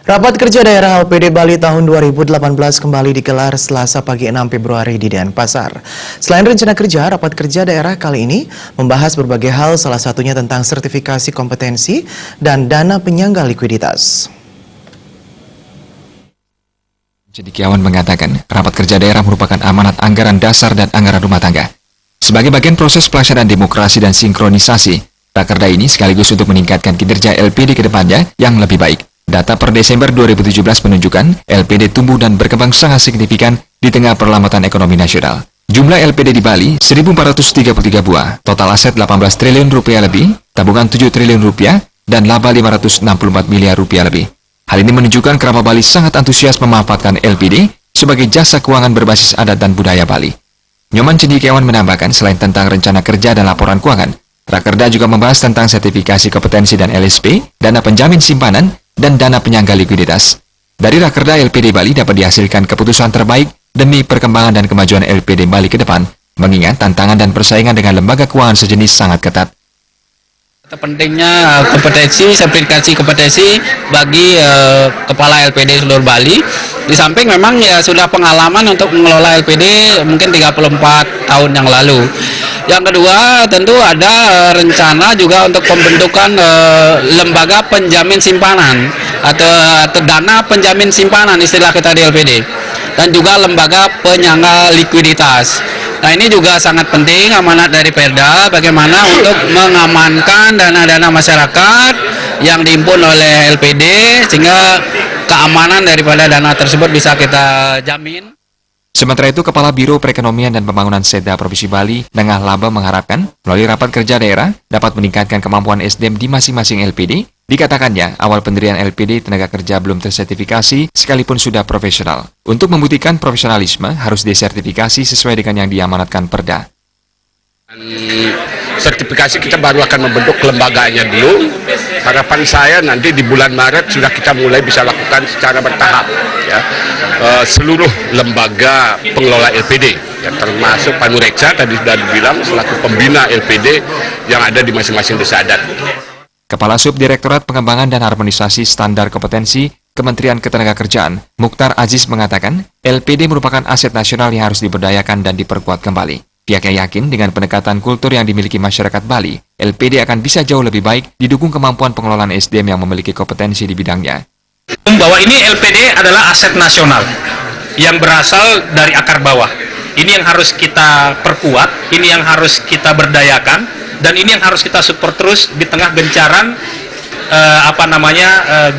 Rapat kerja daerah LPD Bali tahun 2018 kembali digelar Selasa pagi 6 Februari di Denpasar. Selain rencana kerja, rapat kerja daerah kali ini membahas berbagai hal, salah satunya tentang sertifikasi kompetensi dan dana penyangga likuiditas. Cendekiawan mengatakan, rapat kerja daerah merupakan amanat anggaran dasar dan anggaran rumah tangga. Sebagai bagian proses pelaksanaan demokrasi dan sinkronisasi, rakerda ini sekaligus untuk meningkatkan kinerja LPD ke depannya yang lebih baik. Data per Desember 2017 menunjukkan LPD tumbuh dan berkembang sangat signifikan di tengah perlambatan ekonomi nasional. Jumlah LPD di Bali 1.433 buah, total aset 18 triliun rupiah lebih, tabungan 7 triliun rupiah, dan laba 564 miliar rupiah lebih. Hal ini menunjukkan kerabat Bali sangat antusias memanfaatkan LPD sebagai jasa keuangan berbasis adat dan budaya Bali. Nyoman Cendekiawan menambahkan selain tentang rencana kerja dan laporan keuangan, rakerda juga membahas tentang sertifikasi kompetensi dan LSP, dana penjamin simpanan, dan dana penyangga likuiditas. Dari rakerda LPD Bali dapat dihasilkan keputusan terbaik demi perkembangan dan kemajuan LPD Bali ke depan, mengingat tantangan dan persaingan dengan lembaga keuangan sejenis sangat ketat. Pentingnya kompetensi, sertifikasi kompetensi bagi kepala LPD seluruh Bali. Di samping memang ya sudah pengalaman untuk mengelola LPD mungkin 34 tahun yang lalu. Yang kedua tentu ada rencana juga untuk pembentukan lembaga penjamin simpanan atau dana penjamin simpanan istilah kita di LPD, dan juga lembaga penyangga likuiditas. Nah, ini juga sangat penting amanat dari Perda bagaimana untuk mengamankan dana-dana masyarakat yang dihimpun oleh LPD sehingga keamanan daripada dana tersebut bisa kita jamin. Sementara itu, Kepala Biro Perekonomian dan Pembangunan Seda Provinsi Bali, Nengah Laba, mengharapkan melalui rapat kerja daerah dapat meningkatkan kemampuan SDM di masing-masing LPD. Dikatakannya, awal pendirian LPD tenaga kerja belum tersertifikasi sekalipun sudah profesional. Untuk membuktikan profesionalisme harus disertifikasi sesuai dengan yang diamanatkan Perda. Sertifikasi kita baru akan membentuk lembaganya dulu. Harapan saya nanti di bulan Maret sudah kita mulai bisa lakukan secara bertahap ya. Seluruh lembaga pengelola LPD ya, termasuk Panureksa tadi sudah dibilang selaku pembina LPD yang ada di masing-masing desa adat. Kepala Subdirektorat Pengembangan dan Harmonisasi Standar Kompetensi Kementerian Ketenagakerjaan, Mukhtar Aziz mengatakan, LPD merupakan aset nasional yang harus diberdayakan dan diperkuat kembali. Pihaknya yakin dengan pendekatan kultur yang dimiliki masyarakat Bali, LPD akan bisa jauh lebih baik didukung kemampuan pengelolaan SDM yang memiliki kompetensi di bidangnya. Bahwa ini LPD adalah aset nasional yang berasal dari akar bawah. Ini yang harus kita perkuat, ini yang harus kita berdayakan, dan ini yang harus kita support terus di tengah gencaran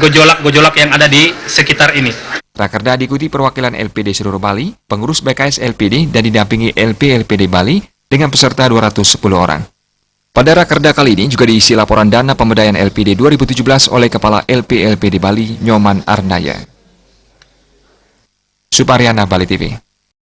gejolak-gejolak yang ada di sekitar ini. Rakerda diikuti perwakilan LPD seluruh Bali, pengurus BKS LPD, dan didampingi LPD Bali dengan peserta 210 orang. Pada rakerda kali ini juga diisi laporan dana pemberdayaan LPD 2017 oleh Kepala LPD Bali, Nyoman Arnaya. Suparyana, Bali TV.